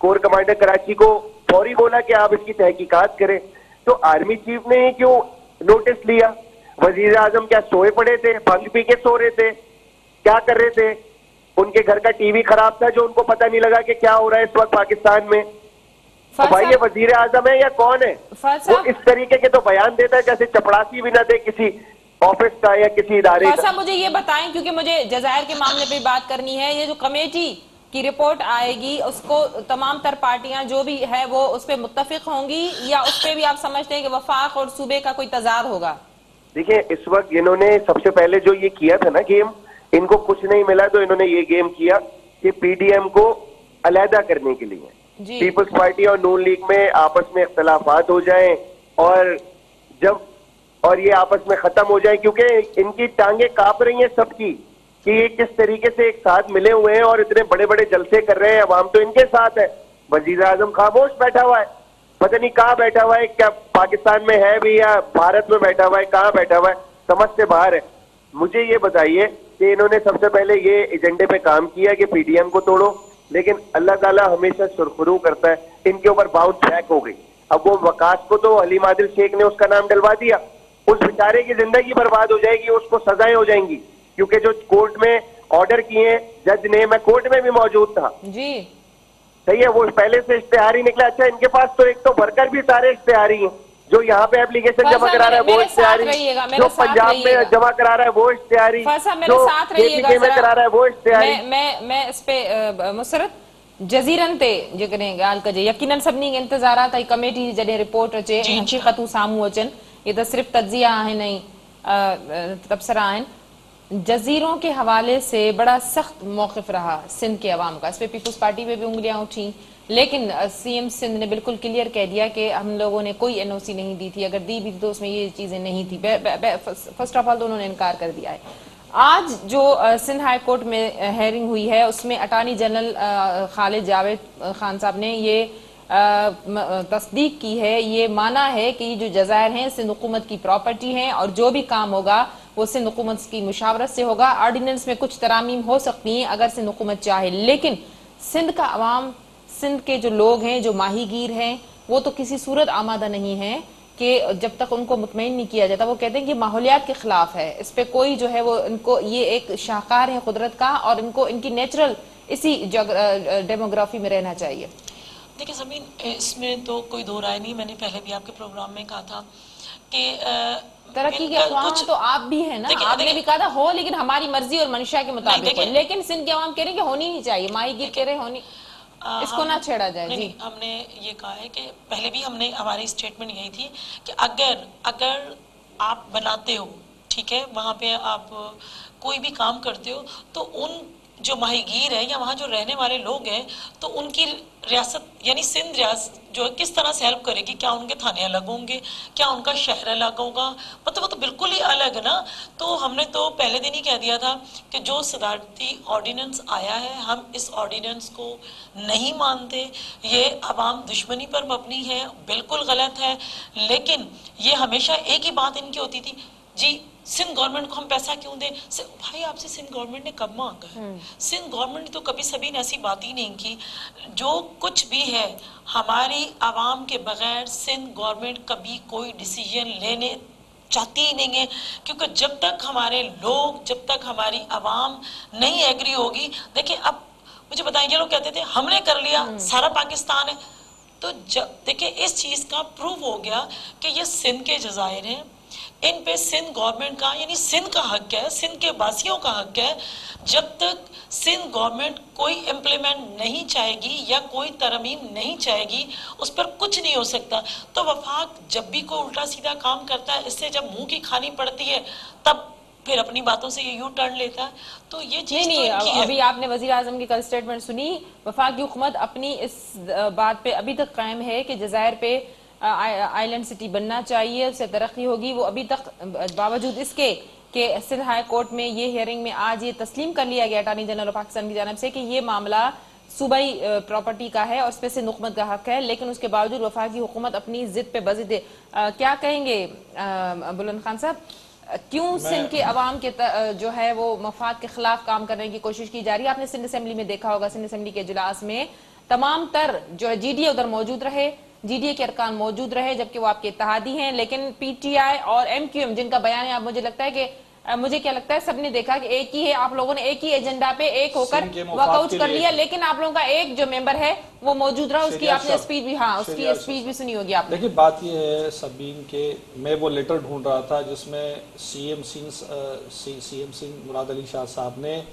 कोर कमांडर कराची को फौरी बोला कि आप इसकी तहकीकात करें। तो आर्मी चीफ ने ही क्यों नोटिस लिया? वजीर आजम क्या सोए पड़े थे, भंग पी के सो रहे थे, क्या कर रहे थे? उनके घर का टीवी खराब था जो उनको पता नहीं लगा कि क्या हो रहा है इस वक्त पाकिस्तान में। तो भाई ये वजीर आजम है या कौन है? वो इस तरीके के तो बयान देता है जैसे चपड़ासी भी ना दे किसी ऑफिस का या किसी इदारे का। मुझे ये बताएं, क्योंकि मुझे जजायर के मामले पे बात करनी है। ये जो कमेटी की रिपोर्ट आएगी उसको तमाम तर पार्टियां जो भी है वो उस पर मुत्तफिक होंगी, या उस पर भी आप समझते हैं कि वफाक और सूबे का कोई तजाद होगा? देखिए, इस वक्त इन्होंने सबसे पहले जो ये किया था ना गेम, इनको कुछ नहीं मिला तो इन्होंने ये गेम किया कि पीडीएम को अलहदा करने के लिए पीपल्स पार्टी और नून लीग में आपस में इख्तलाफात हो जाएं और ये आपस में खत्म हो जाए, क्योंकि इनकी टांगे कांप रही हैं सबकी कि ये किस तरीके से एक साथ मिले हुए हैं और इतने बड़े बड़े जलसे कर रहे हैं। अवाम तो इनके साथ है, वजीर आजम खामोश बैठा हुआ है, पता नहीं कहाँ बैठा हुआ है, क्या पाकिस्तान में है भी या भारत में बैठा हुआ है, कहाँ बैठा हुआ है, समझ से बाहर है। मुझे ये बताइए कि इन्होंने सबसे पहले ये एजेंडे पे काम किया कि पीडीएम को तोड़ो, लेकिन अल्लाह ताला हमेशा सुरखरू करता है, इनके ऊपर बाउंस बैक हो गई। अब वो वकास को तो हलीम आदिल शेख ने उसका नाम डलवा दिया, उस बेचारे की जिंदगी बर्बाद हो जाएगी, उसको सजाएं हो जाएंगी, क्योंकि जो कोर्ट में ऑर्डर किए जज ने, मैं कोर्ट में भी मौजूद था जी, सही है, वो पहले से इश्तेहारी निकला। अच्छा, इनके पास तो एक तो वर्कर भी सारे इश्तेहारी हैं, जो यहाँ पे एप्लीकेशन जमा करा रहा है वो इश्तेहारी, जो पंजाब में जमा करा रहा है वो इश्तेहारी, जो KPK में करा रहा है वो इश्तेहारी। मैं इस पे मुसरत जज़ीरन ते जेकॾहिं ॻाल्हि कजे, यकीनन सभिनी इंतज़ारात ऐं कमेटी जॾहिं रिपोर्ट अचे हक़ीक़तूं साम्हूं अचनि, ये तो सिर्फ तज्जिया आहिनि ऐं तबसरा आहिनि। जजीरों के हवाले से बड़ा सख्त मौक़िफ़ रहा सिंध के अवाम का, इस पे पीपल्स पार्टी पे भी उंगलियां उठी, लेकिन CM सिंध ने बिल्कुल क्लियर कह दिया कि हम लोगों ने कोई NOC नहीं दी थी, अगर दी भी थी तो उसमें ये चीज़ें नहीं थी। फर्स्ट ऑफ ऑल तो उन्होंने इनकार कर दिया है। आज जो सिंध हाई कोर्ट में हेयरिंग हुई है उसमें अटॉर्नी जनरल खालिद जावेद खान साहब ने ये तस्दीक की है, ये माना है कि जो जज़ायर हैं सिंध हुकूमत की प्रॉपर्टी हैं और जो भी काम होगा वो सिंध हुकूमत की मुशावरत से होगा। ऑर्डिनेंस में कुछ तरामीम हो सकती हैं अगर सिंध हुकूमत चाहे, लेकिन सिंध का अवाम, सिंध के जो लोग हैं, जो माहीगीर हैं, वो तो किसी सूरत आमादा नहीं है कि जब तक उनको मुतमईन नहीं किया जाता। वो कहते हैं कि माहौलियात के खिलाफ है, इस पे कोई जो है वो इनको, ये एक शाहकार है कुदरत का और इनको इनकी नेचुरल इसी डेमोग्राफी में रहना चाहिए। देखिए ज़मीन, इसमें तो कोई दो राय नहीं। मैंने पहले भी आपके प्रोग्राम में कहा था कि तरक्की के अख्वाम तो आप भी है ना, आपने भी कहा था हो, लेकिन हमारी मर्जी और मंशा के मुताबिक हो, लेकिन सिंध के अवाम कह रहे हैं कि होनी नहीं चाहिए, माहीगीर कह रहे होनी, इसको ना छेड़ा जाए। जी, हमने ये कहा है कि पहले भी हमने, हमारी स्टेटमेंट यही थी कि अगर आप बनाते हो, ठीक है, वहाँ पे आप कोई भी काम करते हो, तो उन जो माहीगीर है या वहाँ जो रहने वाले लोग हैं, तो उनकी रियासत यानी सिंध रियासत जो है किस तरह से हेल्प करेगी। क्या उनके थाने अलग होंगे, क्या उनका शहर अलग होगा, मतलब वो तो बिल्कुल ही अलग है ना। तो हमने तो पहले दिन ही कह दिया था कि जो सदारती ऑर्डिनेंस आया है, हम इस ऑर्डिनेंस को नहीं मानते, ये अवाम दुश्मनी पर मबनी है, बिल्कुल गलत है। लेकिन ये हमेशा एक ही बात इनकी होती थी, जी सिंध गवर्नमेंट को हम पैसा क्यों दें। भाई आपसे सिंध गवर्नमेंट ने कब मांगा है? सिंध गवर्नमेंट ने तो कभी सभी ने ऐसी बात ही नहीं की। जो कुछ भी है हमारी आवाम के बगैर सिंध गवर्नमेंट कभी कोई डिसीजन लेने चाहती ही नहीं है, क्योंकि जब तक हमारे लोग, जब तक हमारी आवाम नहीं एग्री होगी। देखिए अब मुझे बताएं, ये लोग कहते थे हमने कर लिया, सारा पाकिस्तान है, तो जब देखिए इस चीज का प्रूव हो गया कि ये सिंध के जजायर हैं, इन पे सिंध गवर्नमेंट का यानी सिंध का हक है, सिंध के वासियों का हक है। जब तक सिंध गवर्नमेंट कोई इम्प्लीमेंट नहीं चाहेगी या कोई तरमीम नहीं चाहेगी, उस पर कुछ नहीं हो सकता। तो वफाक जब भी कोई उल्टा सीधा काम करता है, इससे जब मुंह की खानी पड़ती है, तब फिर अपनी बातों से ये यू टर्न लेता है। तो ये चीज नहीं, अभी आपने वजीर आजम की कल स्टेटमेंट सुनी, वफाकी हुकूमत अपनी इस बात पे अभी तक कायम है कि जजायर पे आइलैंड सिटी बनना चाहिए, उससे तरक्की होगी। वो अभी तक बावजूद इसके कि सिंध हाई कोर्ट में ये हियरिंग में आज ये तस्लीम कर लिया गया अटॉर्नी जनरल ऑफ पाकिस्तान की जानिब से कि ये मामला सूबाई प्रॉपर्टी का है और उस पर सिंध हुकूमत का हक है, लेकिन उसके बावजूद वफाकी हुकूमत अपनी जिद पे बजिद है। क्या कहेंगे बुलंद खान साहब, क्यों सिंध के अवाम के जो है वो मफाद के खिलाफ काम करने की कोशिश की जा रही है? आपने सिंध असेंबली में देखा होगा, सिंध असेंबली के इजलास में तमाम तर जो है GDA उधर मौजूद रहे, GDA के अरकान मौजूद रहे, जबकि वो आपके इत्तेहादी हैं, लेकिन PTI और MQM जिनका बयान है, आप मुझे लगता है कि मुझे क्या लगता है सबने देखा कि एक ही है, आप लोगों ने एक ही एजेंडा पे एक होकर वॉकआउट कर लिया, लेकिन आप लोगों का एक जो मेंबर है वो मौजूद रहा, उसकी आपने स्पीच भी, हाँ उसकी स्पीच भी सुनी होगी आपने। देखिए बात ये है सबीन के, मैं वो लेटर ढूंढ रहा था जिसमें CM सिंह मुराद अली शाह साहब ने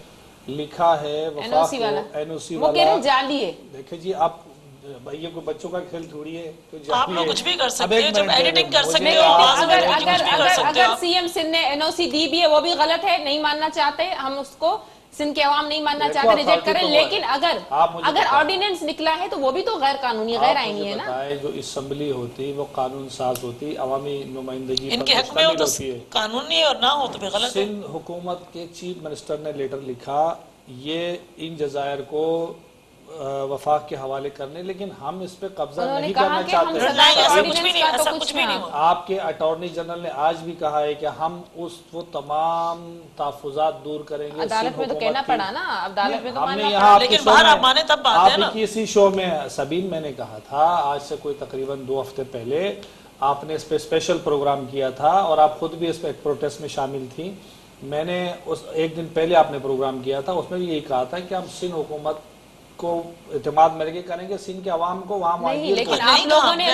लिखा है NOC वाला जाली है। देखिए जी, आप भैया को बच्चों का खेल थोड़ी है, तो आप लोग कुछ भी कर सकते हो, जब एडिटिंग कर सकते हो, अगर CM सिंध ने NOC दी भी है वो भी गलत है, नहीं मानना चाहते हम उसको, सिंध के अवाम नहीं मानना चाहते, रिजेक्ट करें, लेकिन अगर ऑर्डिनेंस निकला है तो वो भी तो गैर कानूनी, गैर आईनी है ना। जो असेंबली होती वो कानून साज होती, अवामी नुमाइंदगी इनके हक में हो तो कानून नहीं और ना हो तो भी गलत है। सिंध हुकूमत के चीफ मिनिस्टर ने लेटर लिखा ये इन जजायर को वफाक के हवाले करने, लेकिन हम इस पे कब्जा नहीं करना चाहते। आपके अटॉर्नी जनरल ने आज भी कहा है कि हम वो तमाम तहफ़्फ़ुज़ात दूर करेंगे। अदालत में तो कहना पड़ा ना, अदालत में तो हमने यहाँ लेकिन बाहर आप माने तब बात है ना। किसी शो में सबीन मैंने कहा था, आज से कोई तकरीबन 2 हफ्ते पहले आपने इस पे स्पेशल प्रोग्राम किया था और आप खुद भी इस पे प्रोटेस्ट में शामिल थी। मैंने उस एक दिन पहले आपने प्रोग्राम किया था, उसमें भी यही कहा था कि हम सिंध हुकूमत को इत्मीनान मिल के करेंगे, सिंध के अवाम को वहाँ नहीं, लेकिन नहीं आप लोगों ने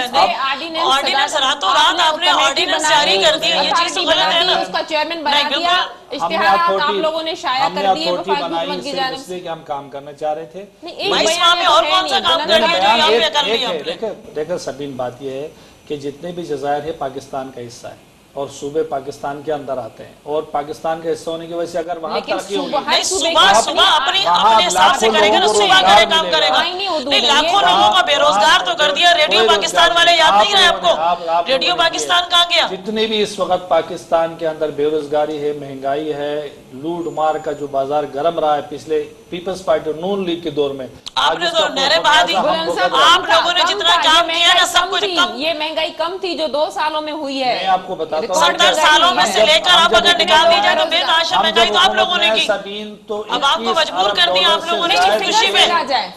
ऑर्डिनेंस रातों रात आपने ऑर्डिनेंस जारी कर दिया, ये चीज तो गलत है ना। उसका चेयरमैन बना नहीं, दिया, इश्तिहारात आप लोगों ने शाया कर दिए अथॉरिटी वफाकी बनाई हुकूमत की सिर्फ जानिब इसलिए कि हम काम करना चाह रहे थे। नहीं, एक भाई, बयान में तो और है कौन सा नहीं, काम बुलंद कर दिया जो यहाँ पे कर एक लिया है, आपने? देखो सबीन बात यह है कि जितने भी जज़ायर है पाकिस्तान का हिस्सा है और सूबे पाकिस्तान के अंदर आते हैं, और पाकिस्तान का हिस्सा होने की वजह से अगर वहाँ लेकिन तरक्की होगी, नहीं, सुबह अपने हिसाब से करेगा ना, सुबह करे काम करेगा। नहीं, लाखों लोगों का बेरोजगार तो कर दिया। रेडियो पाकिस्तान वाले याद नहीं रहे आपको? रेडियो पाकिस्तान कहाँ गया? जितने भी इस वक्त पाकिस्तान के अंदर बेरोजगारी है, महंगाई है, लूट मार का जो बाजार गर्म रहा है पिछले पीपल्स पार्टी नून लीग के दौर में, आपने तो नहरें बहा दी। आप लोगों ने जितना काम किया ना, सब कुछ कम। ये महंगाई कम थी जो 2 सालों में हुई है। मैं आपको बताता हूँ, 70 सालों में से लेकर आप अगर निकाल दी जाए तो बेतहाशा महंगाई तो आप लोगों ने की। तो अब आपको मजबूर कर दिया आप लोगों ने खुशी में।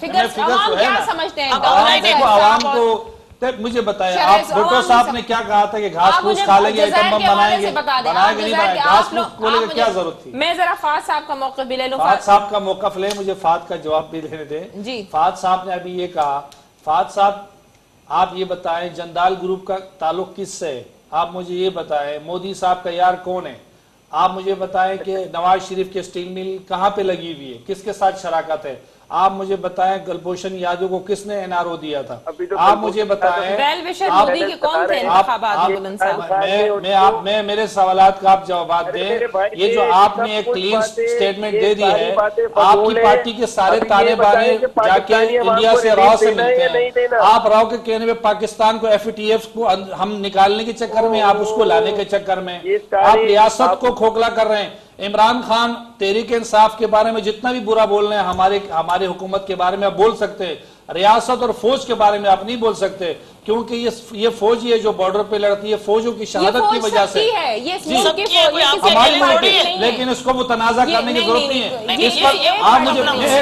फिगर्स आवाम क्या समझते हैं? आवाम को मुझे बताया, आप भुट्टो साहब ने क्या कहा था कि घास फूस खा लेंगे, आइटम बम बनाएंगे, बनाएंगे नहीं बनाएंगे, घास फूस को लेकर क्या जरूरत थी? मैं जरा फाद साहब का मौक़िफ़ भी ले लूं। फाद साहब का मौक़िफ़ ले, मुझे फाद का जवाब भी लेने दें जी। फाद साहब ने अभी ये कहा, फाद साहब आप ये बताएं जंदाल ग्रुप का ताल्लुक किससे है? आप मुझे ये बताएं मोदी साहब का यार कौन है? आप मुझे बताएं कि नवाज शरीफ के स्टील मिल कहाँ पे लगी हुई है, किसके साथ शराकत है? आप मुझे बताएं कुलभूषण यादव को किसने एनआरओ दिया था? आप मुझे बताएं मोदी के कौन थे इंतखाबात में? बुलंद साहब, मैं मेरे सवालात का आप जवाब दें। ये जो आपने एक क्लीन स्टेटमेंट दे दी है, आपकी पार्टी के सारे ताने बाने जाके इंडिया से राव से मिलते हैं। आप राव के कहने में पाकिस्तान को FATF को हम निकालने के चक्कर में, आप उसको लाने के चक्कर में आप रियासत को खोखला कर रहे हैं। इमरान खान तहरीक इंसाफ के बारे में जितना भी बुरा बोल रहे हैं, हमारे हुकूमत के बारे में आप बोल सकते हैं, रियासत और फौज के बारे में आप नहीं बोल सकते, क्योंकि ये फौज है जो बॉर्डर पे लड़ती है, फौजों की शहादत की वजह से हमारी मुल्क है, लेकिन इसको वो तनाजा करने की जरूरत नहीं है। इस पर आप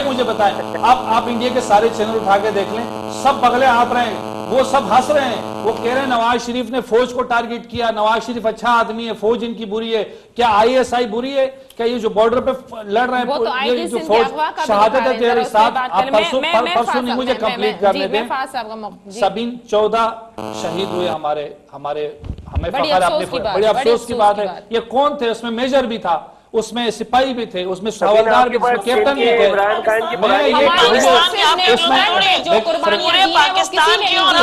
मुझे बताएं, आप इंडिया के सारे चैनल उठा के देख लें, सब बगले हाँफ रहे हैं, वो सब हंस रहे हैं, वो कह रहे हैं नवाज शरीफ ने फौज को टारगेट किया, नवाज शरीफ अच्छा आदमी है, फौज इनकी बुरी है। क्या ISI बुरी है? क्या ये जो बॉर्डर पे लड़ रहे हैं, ये जो फौज शहादत है तेरे साथ? आप परसों नहीं, मुझे कंप्लीट करने दें। सबीन 14 शहीद हुए हमें फख्र, अपने बड़े अफसोस की बात है। ये कौन थे? उसमें मेजर भी था, उसमें सिपाही भी थे, उसमें हवलदार भी, उसमें कैप्टन भी थे।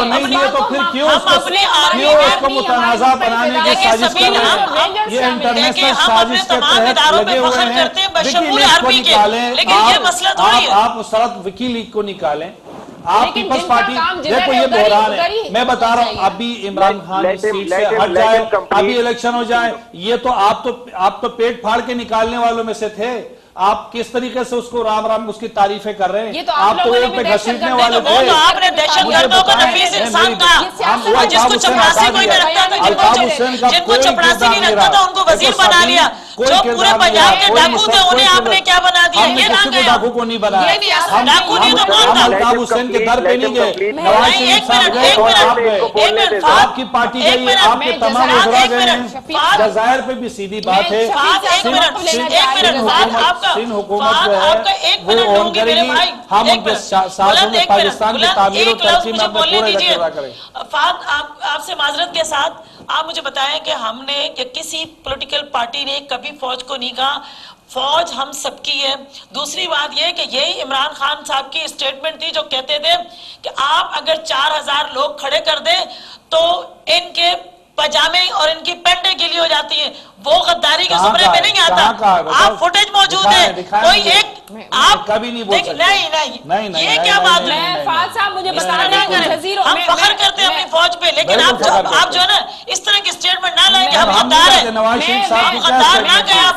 नहीं दिए तो फिर क्यों उसको मुतनाज़ा बनाने की साजिश कर रहे हैं? ये इंटरनेशनल साजिश के तहत लगे हुए हैं। विकीलीक्स को निकालें, आप मुसरत विकीलीक्स को निकालें, आप पीपल्स पार्टी, देखो ये बहरान है। मैं बता रहा हूँ, अभी इमरान खान सीट से हट जाए, अभी इलेक्शन हो जाए, ये तो आप तो पेट फाड़ के निकालने वालों में से थे। आप किस तरीके से उसको राम राम उसकी तारीफें कर रहे हैं? आप तो वोट पे घसीटने वाले थे। आपने दहशतगर्दों को नफीस इंसान कहा, जिसको चपरासी कोई नहीं रखता था, जिनको चपरासी नहीं रखता था उनको वजीर बना लिया। जो पूरे पंजाब के डाकू थे उन्हें आपने क्या बना दिया? ये किसी को डाकू को नहीं बनाया। डाकू नहीं तो कौन था? अल्ताफ हुसैन के दर पे नहीं गए, नवाज शरीफ साहब गए और आप गए, आपकी पार्टी गई, आपके तमाम वज़रा गए हैं। जज़ायर पे भी सीधी बात है, सिंध हुकूमत जो है वो ऑन करेगी, हम उनके साथ में पाकिस्तान की तामीर और तरक्की में अपना पूरा इख्तियार करें। फाद, आपसे माजरत के साथ आप मुझे बताएं कि हमने या किसी पॉलिटिकल पार्टी ने कभी फौज को नहीं कहा, फौज हम सबकी है। दूसरी बात यह कि यही इमरान खान साहब की स्टेटमेंट थी जो कहते थे कि आप अगर 4000 लोग खड़े कर दें तो इनके पजामे और इनकी पेंटे गीली हो जाती हैं। वो गद्दारी के जुमरे में नहीं आता। आप फुटेज मौजूद है, कोई एक आप कभी नहीं बोल सकते। नहीं, ये क्या बात है? फाद साहब मुझे बता रहे हैं, हम फख्र करते हैं अपनी फौज पे, लेकिन आप जो है ना इस तरह की स्टेटमेंट ना लाएंगे, हम गद्दार हैं। गद्दार ना कहें आप,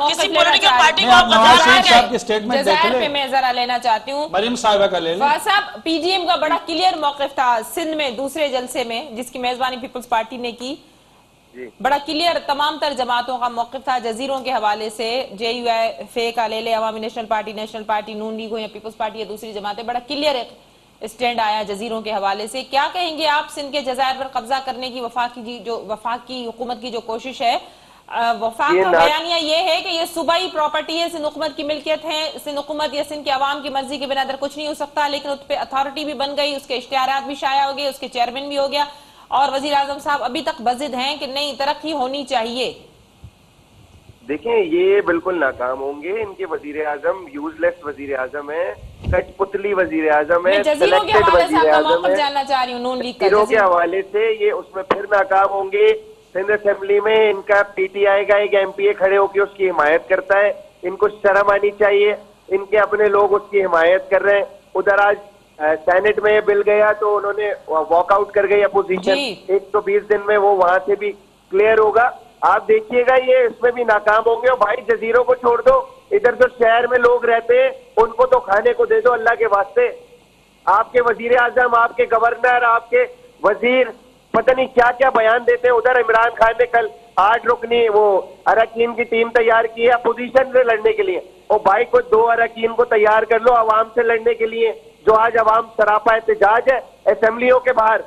किसी पॉलिटिकल पार्टी को आप गद्दार ना कहें। जज़ायर पे मैं जरा लेना चाहती हूँ, मरीम साहिबा का ले लें। फाद साहब, PGM का बड़ा क्लियर मौक़िफ़ था सिंध में दूसरे जलसे में, जिसकी मेजबानी पीपल्स पार्टी ने की। बड़ा क्लियर तमाम तर जमातों का मौक़िफ़ था जजीरों के हवाले से। JUI फे का ले ले, अवामी नेशनल पार्टी, नून लीग हो या पीपल्स पार्टी या दूसरी जमातें, बड़ा क्लियर एक स्टैंड आया जजीरों के हवाले से। क्या कहेंगे आप सिंध के जज़ायर पर कब्जा करने की वफाकी हुकूमत की जो कोशिश है, वफाक का बयानिया ये है कि ये सूबाई प्रॉपर्टी है, सिंध हुकूमत की मिल्कियत है, सिंध हुकूमत या सिंध के अवाम की मर्जी के बिना अंदर कुछ नहीं हो सकता, लेकिन उस पर अथॉरिटी भी बन गई, उसके इश्तिहारात भी शाया हो गए, उसके चेयरमैन भी हो गया, और वजीर आजम साहब अभी तक बजिद हैं कि नहीं तरक्की होनी चाहिए। देखिए, ये बिल्कुल नाकाम होंगे। इनके वजीर आजम यूजलेस वजीर आजम है, कठपुतली वजीर आजम है, जजीरों के हवाले से आपका मौक़िफ़ जानना चाह रही हूँ, नून लीग जजीरों के हवाले से ये उसमें फिर नाकाम होंगे। सिंध असेंबली में इनका पीटीआई का एक एमपीए खड़े होकर उसकी हिमायत करता है, इनको शर्म आनी चाहिए। इनके अपने लोग उसकी हिमायत कर रहे हैं। उधर आज सेनेट में बिल गया तो उन्होंने वॉकआउट कर गई अपोजिशन, 120 दिन में वो वहां से भी क्लियर होगा। आप देखिएगा ये इसमें भी नाकाम होंगे। और भाई जजीरों को छोड़ दो, इधर जो शहर में लोग रहते हैं उनको तो खाने को दे दो अल्लाह के वास्ते। आपके वजीर आजम, आपके गवर्नर, आपके वजीर पता नहीं क्या क्या बयान देते हैं। उधर इमरान खान ने कल 8 रुकनी वो अरकान की टीम तैयार की है अपोजिशन से लड़ने के लिए। और भाई को 2 अरकान को तैयार कर लो अवाम से लड़ने के लिए, जो आज अवाम सरापा एहतजाज है असेंबलियों के बाहर,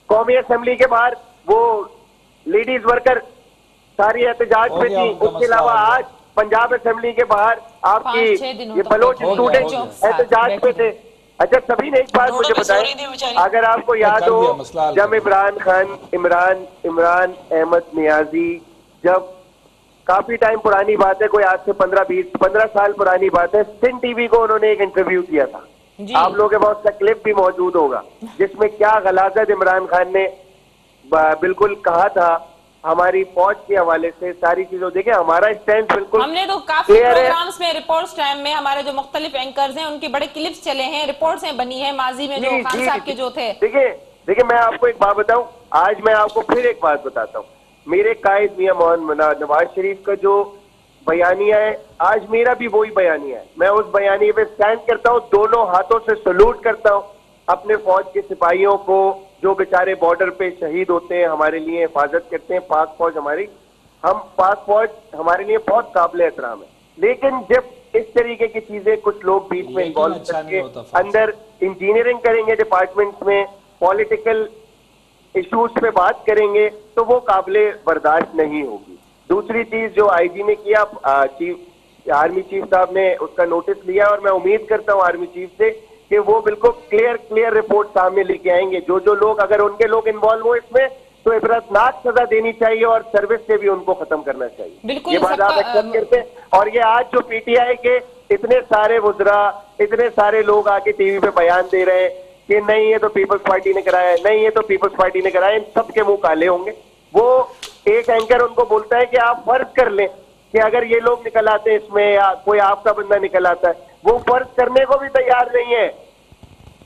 कौमी असेंबली के बाहर वो लेडीज वर्कर सारी एहतजाज पे थी। उसके अलावा आज पंजाब असेंबली के बाहर आपकी ये बलोच स्टूडेंट एहतजाज पे थे। अच्छा सभी ने एक बात मुझे बताई, अगर आपको याद हो जब इमरान अहमद नियाजी, जब काफी टाइम पुरानी बात है, कोई आज से 15 साल पुरानी बात है, सिंध टीवी को उन्होंने एक इंटरव्यू किया था, आप लोगों के पास उसका क्लिप भी मौजूद होगा, जिसमें क्या गलाजत इमरान खान ने बिल्कुल कहा था हमारी फौज के हवाले से सारी चीजों। देखिए हमारा स्टैंड बिल्कुल, हमने तो काफी प्रोग्राम्स में रिपोर्ट्स टाइम में हमारे जो मुख्तलिफ एंकर्स हैं उनके बड़े क्लिप्स चले हैं, रिपोर्ट्स हैं बनी है माजी में जो खान साहब के जो थे। देखिए मैं आपको एक बात बताऊं, आज मैं आपको फिर एक बात बताता हूँ। मेरे कायद मियां मोहम्मद नवाज शरीफ का जो बयानिया है, आज मेरा भी वही बयानिया है। मैं उस बयानिए पे स्टैंड करता हूँ, दोनों हाथों से सलूट करता हूँ अपने फौज के सिपाहियों को जो बेचारे बॉर्डर पे शहीद होते हैं, हमारे लिए हिफाजत करते हैं। पाक फौज हमारे लिए बहुत काबिल एहतराम है। लेकिन जब इस तरीके की चीजें कुछ लोग बीच में इन्वॉल्व करके अंदर इंजीनियरिंग करेंगे, डिपार्टमेंट्स में पॉलिटिकल इश्यूज पे बात करेंगे, तो वो काबिल बर्दाश्त नहीं होगी। दूसरी चीज जो आईजी ने किया, आर्मी चीफ साहब ने उसका नोटिस लिया, और मैं उम्मीद करता हूँ आर्मी चीफ से कि वो बिल्कुल क्लियर रिपोर्ट सामने लेके आएंगे। जो लोग, अगर उनके लोग इन्वॉल्व हो इसमें, तो इबरतनाक सजा देनी चाहिए और सर्विस से भी उनको खत्म करना चाहिए। ये बात आप एक्सेप्ट करते हैं? और ये आज जो पीटीआई के इतने सारे वुज़रा, इतने सारे लोग आके टीवी पे बयान दे रहे हैं कि नहीं ये तो पीपल्स पार्टी ने कराया, नहीं ये तो पीपल्स पार्टी ने कराया, इन सबके मुंह काले होंगे। वो एक एंकर उनको बोलता है कि आप फर्ज कर लें कि अगर ये लोग निकल आते हैं इसमें या कोई आपका बंदा निकल आता है, वो फर्ज करने को भी तैयार नहीं है।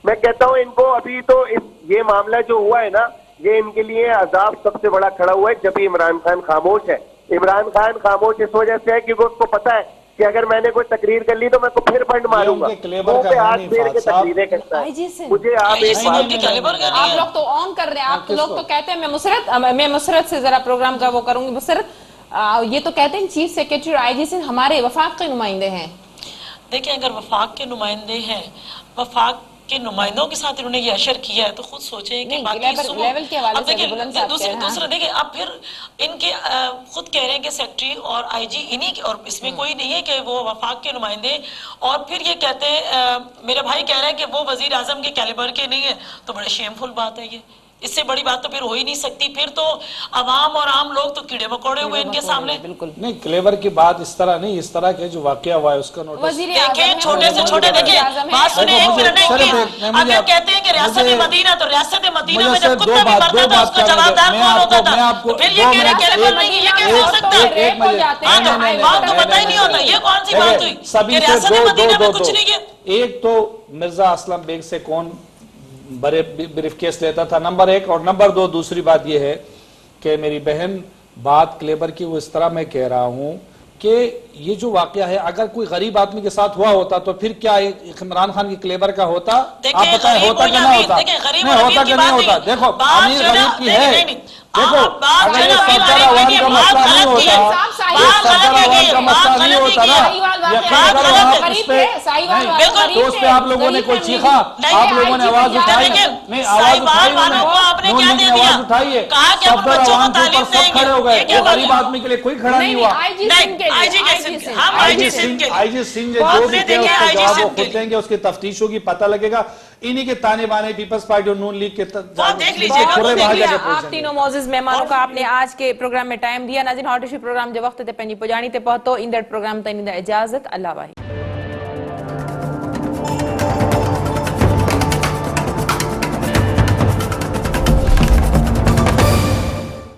मैं कहता हूं इनको अभी तो ये मामला जो हुआ है ना, ये इनके लिए अजाब सबसे बड़ा खड़ा हुआ है जब भी इमरान खान खामोश है। इमरान खान खामोश इस वजह से है क्योंकि उसको पता है कि अगर मैंने कोई तकरीर कर ली तो मैं को फिर फंड मारूंगा, मुंह पे हाथ फेर के तकरीरें करता है। मुझे आप लोग तो ऑन कर रहे हैं, आप लोग तो कहते हैं मैं मुसरत से जरा प्रोग्राम का वो करूंगी। मुसरत, ये तो कहते हैं चीफ सेक्रेटरी आईजी सिंध हमारे वफाक के नुमाइंदे हैं। देखिए अगर वफाक के नुमाइंदे हैं, वफाक के नुमाइंदों के साथ इन्होंने ये अशर किया है, तो खुद सोचें कि बाकी लेवल के हवाले से दूसरा देखिए, अब फिर इनके खुद कह रहे हैं कि सेक्रेटरी और आईजी इन्हीं के, और इसमें कोई नहीं है कि वो वफाक के नुमाइंदे, और फिर ये कहते हैं मेरे भाई कह रहे हैं कि वो वजीर आजम के कैलिबर के नहीं है, तो बड़े शेमफुल बात है। ये इससे बड़ी बात तो फिर हो ही नहीं सकती। फिर तो अवाम और आम लोग तो कीड़े मकोड़े हुए इनके सामने। बिल्कुल नहीं, क्लेवर की बात इस तरह नहीं, इस तरह के जो वाकया हुआ है उसका नोटिस देखिए, छोटे से छोटे देखिए बात सुने, एक मिनट नहीं, अब ये कहते हैं कि रियासत मदीना, तो रियासत मदीना में जब कुत्ता भी मरता था उसका जवाबदार कौन होता था? तो फिर ये कह रहे कैलिबर नहीं, ये कैसे हो सकता है? बात तो पता ही नहीं होता, ये कौन सी बात हुई कि रियासत मदीना में कुछ नहीं किया? एक तो मिर्जा असलम बेग से कौन बड़े ब्रीफकेस लेता था, नंबर 1, और नंबर 2 दूसरी बात यह है कि मेरी बहन बात क्लेबर की वो इस तरह मैं कह रहा हूं कि ये जो वाकया है अगर कोई गरीब आदमी के साथ हुआ होता तो फिर क्या इमरान खान की क्लेबर का होता? आप बताएं होता कि नहीं होता? नहीं होता कि नहीं होता? देखो अमीर गरीब की है, देखो अगर ये सफदर अवाम का मसला नहीं होता, ये सफदर अवाम का मसला नहीं होता ना, यकीन करो आप उस पे नहीं, तो उस पे आप लोगों ने कोई चीखा, आप लोगों ने आवाज उठाई नहीं? आवाज उठाई आपने नून क्या लीग दे ने दिया? आवाज उठाई है, कहा कि अपन सफदर बच्चों को आवाम के ऊपर तालीम सब देंगे। खड़े हो गए, ये क्या वो गरीब बोला? आदमी के लिए कोई खड़ा नहीं नहीं हुआ। आईजी नहीं, सिंह के लिए, IG के आईजी सिंह, सिंह, हम आईजी IG सिंह। सिंह के लिए। आईजी सिंह ने आपने जो भी किया देखिए उसका IG जवाब वो सिंह खुद के लिए। देंगे, उसकी तफ्तीश होगी, पता लगेगा। इन्हीं के ताने बाने पीपल्स पार्टी और नून लीग के देख लीजिएगा, बहुत वो देख शुक्रिया लीजिए। आप तीनों मौजूद मेहमानों का, आपने आज के प्रोग्राम में टाइम दिया। नाज़रीन हॉट इशू प्रोग्राम जो वक्त ते पंहिंजी पुॼाणी ते पहुतो, ईंदड़ प्रोग्राम ताईं ॾींदा इजाज़त। अल्लाह वाहिद।